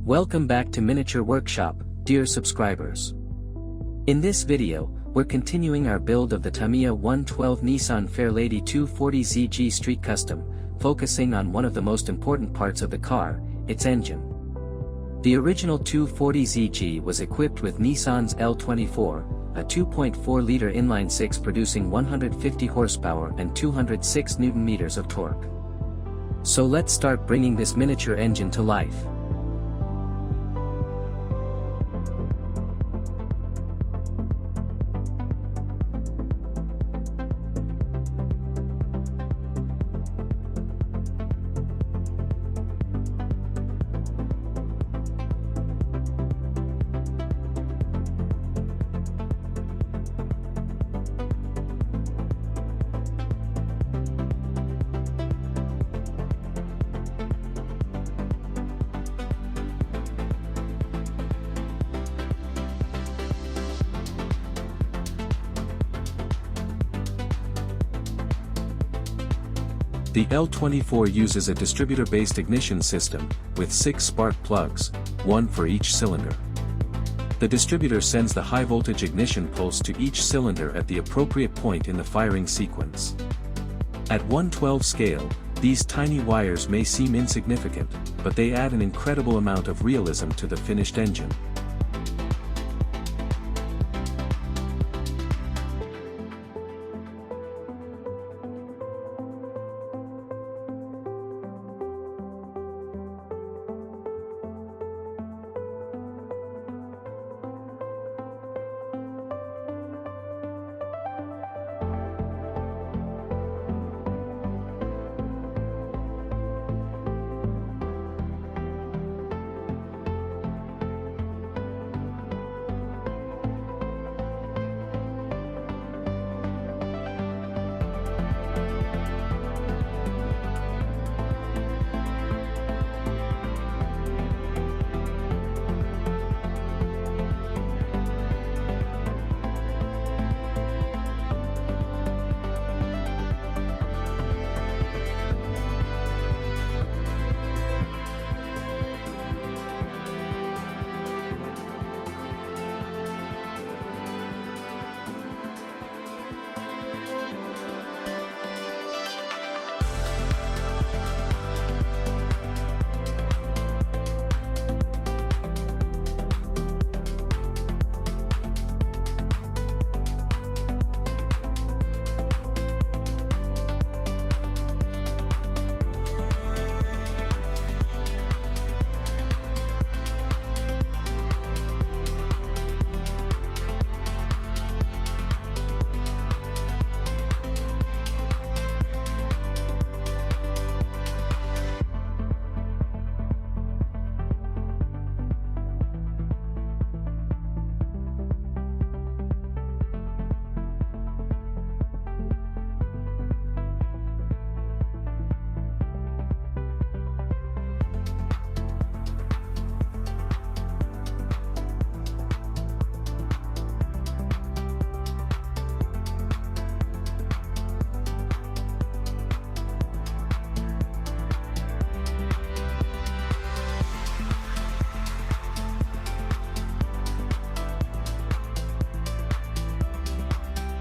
Welcome back to Miniature Workshop, dear subscribers. In this video, we're continuing our build of the Tamiya 112 Nissan Fairlady 240ZG Street-Custom, focusing on one of the most important parts of the car, its engine. The original 240ZG was equipped with Nissan's L24, a 2.4-liter inline-six producing 150 horsepower and 206 Nm of torque. So let's start bringing this miniature engine to life. The L24 uses a distributor-based ignition system, with 6 spark plugs, one for each cylinder. The distributor sends the high-voltage ignition pulse to each cylinder at the appropriate point in the firing sequence. At 1/12 scale, these tiny wires may seem insignificant, but they add an incredible amount of realism to the finished engine.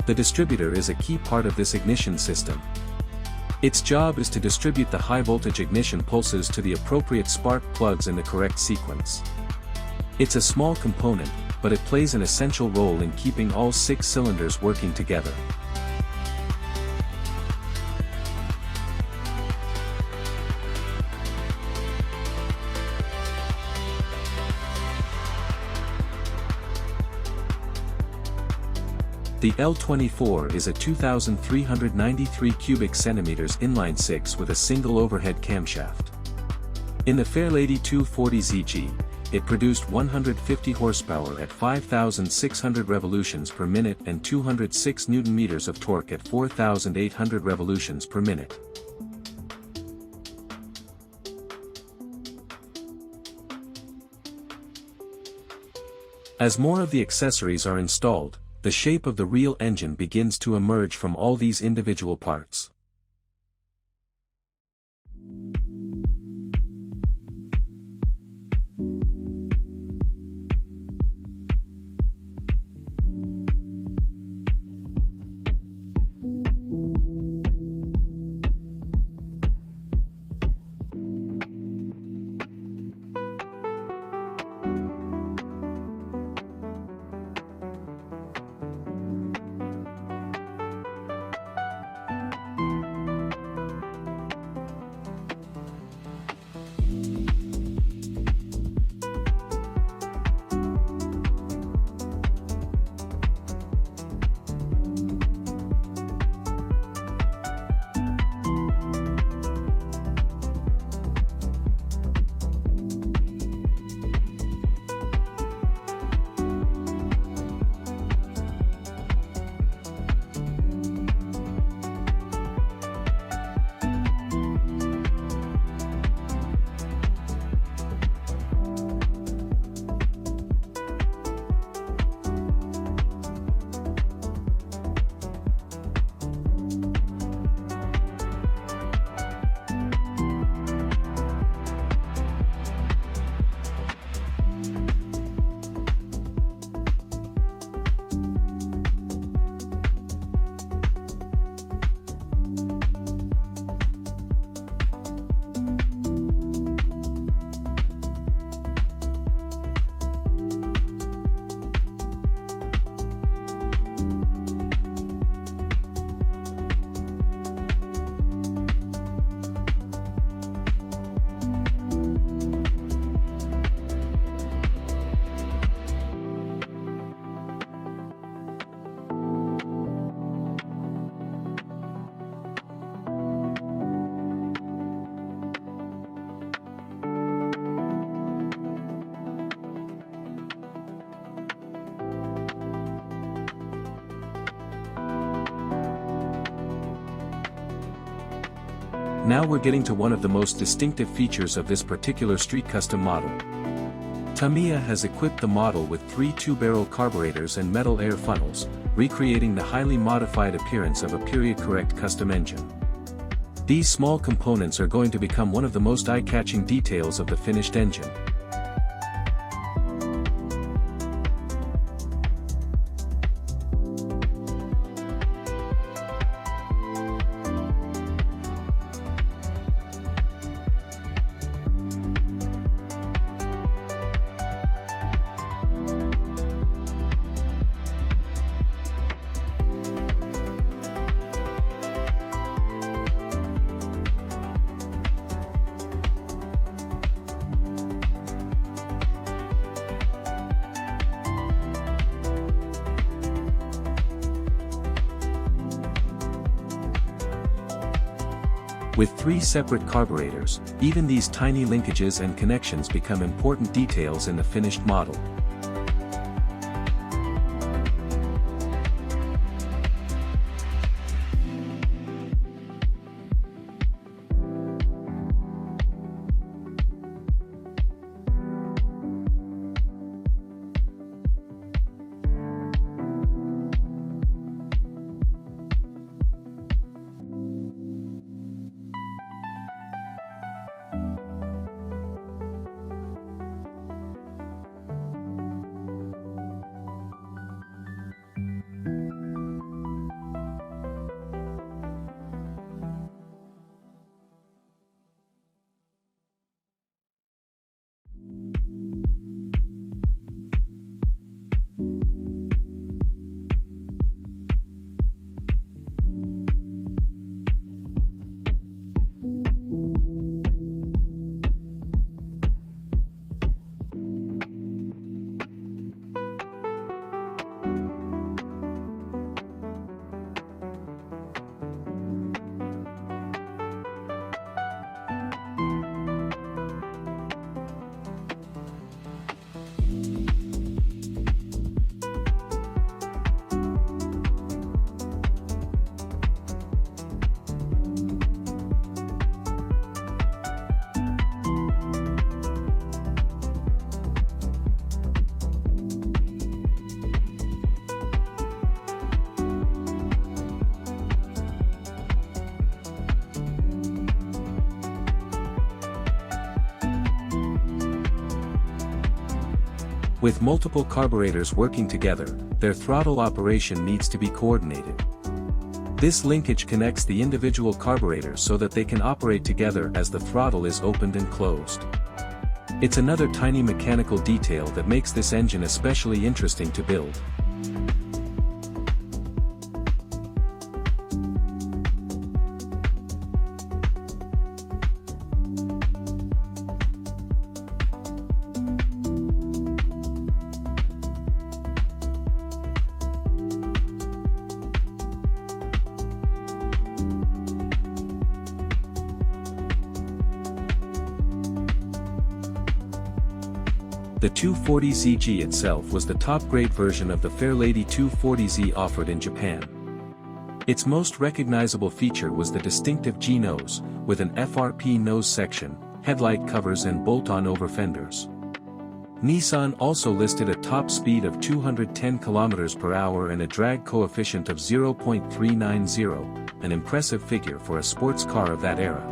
The distributor is a key part of this ignition system. Its job is to distribute the high-voltage ignition pulses to the appropriate spark plugs in the correct sequence. It's a small component, but it plays an essential role in keeping all 6 cylinders working together. The L24 is a 2,393 cubic centimeters inline-six with a single overhead camshaft. In the Fairlady 240ZG, it produced 150 horsepower at 5,600 revolutions per minute and 206 Nm of torque at 4,800 revolutions per minute. As more of the accessories are installed, the shape of the real engine begins to emerge from all these individual parts. Now we're getting to one of the most distinctive features of this particular street custom model. Tamiya has equipped the model with 3 two-barrel carburetors and metal air funnels, recreating the highly modified appearance of a period-correct custom engine. These small components are going to become one of the most eye-catching details of the finished engine. With 3 separate carburetors, even these tiny linkages and connections become important details in the finished model. With multiple carburetors working together, their throttle operation needs to be coordinated. This linkage connects the individual carburetors so that they can operate together as the throttle is opened and closed. It's another tiny mechanical detail that makes this engine especially interesting to build. The 240ZG itself was the top-grade version of the Fairlady 240Z offered in Japan. Its most recognizable feature was the distinctive G-nose, with an FRP nose section, headlight covers and bolt-on over fenders. Nissan also listed a top speed of 210 km per hour and a drag coefficient of 0.390, an impressive figure for a sports car of that era.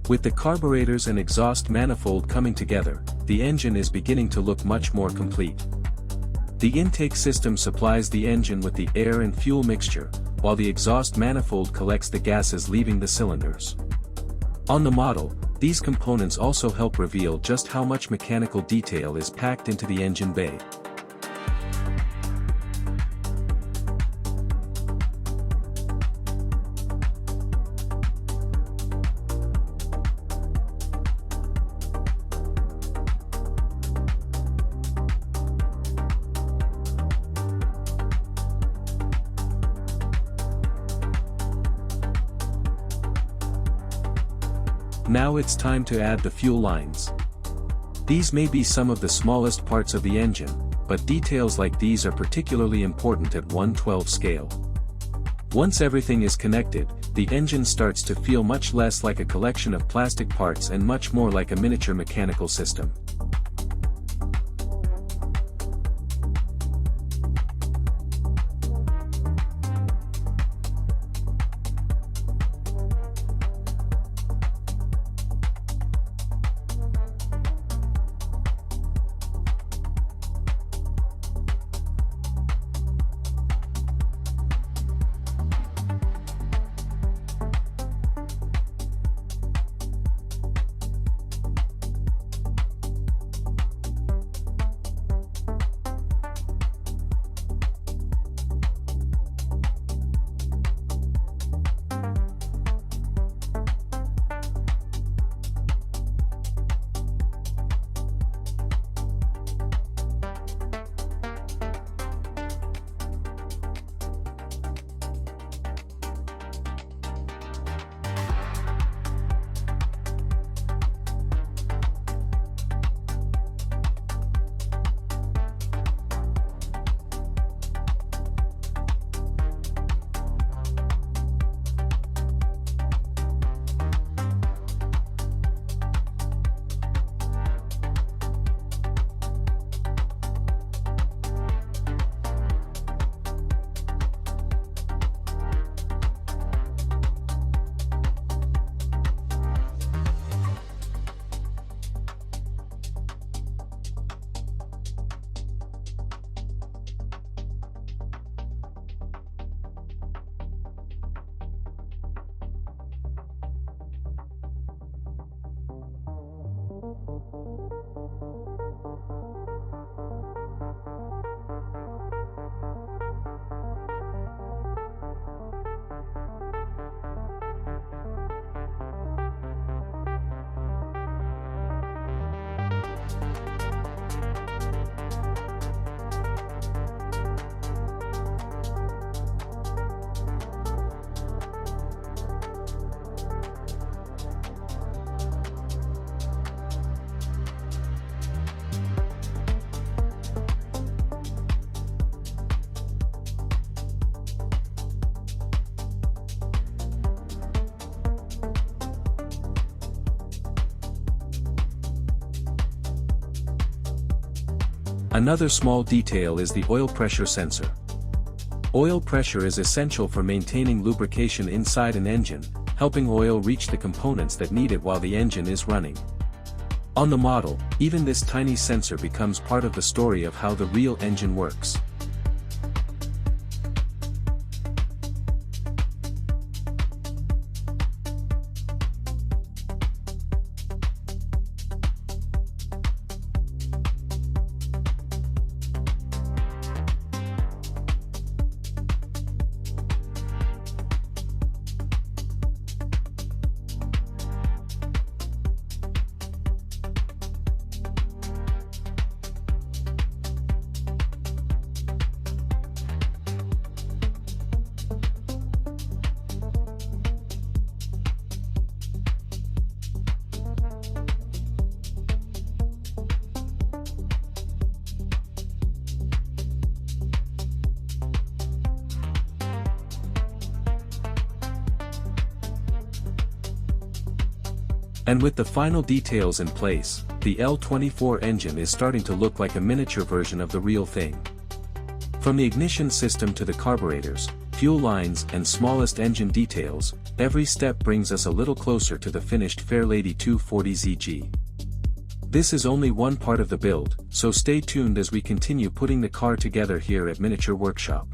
With the carburetors and exhaust manifold coming together, the engine is beginning to look much more complete. The intake system supplies the engine with the air and fuel mixture, while the exhaust manifold collects the gases leaving the cylinders. On the model, these components also help reveal just how much mechanical detail is packed into the engine bay. Now it's time to add the fuel lines. These may be some of the smallest parts of the engine, but details like these are particularly important at 1/12 scale. Once everything is connected, the engine starts to feel much less like a collection of plastic parts and much more like a miniature mechanical system. Another small detail is the oil pressure sensor. Oil pressure is essential for maintaining lubrication inside an engine, helping oil reach the components that need it while the engine is running. On the model, even this tiny sensor becomes part of the story of how the real engine works. And with the final details in place, the L24 engine is starting to look like a miniature version of the real thing. From the ignition system to the carburetors, fuel lines and smallest engine details, Every step brings us a little closer to the finished Fairlady 240ZG. This is only one part of the build, so stay tuned as we continue putting the car together here at Miniature Workshop.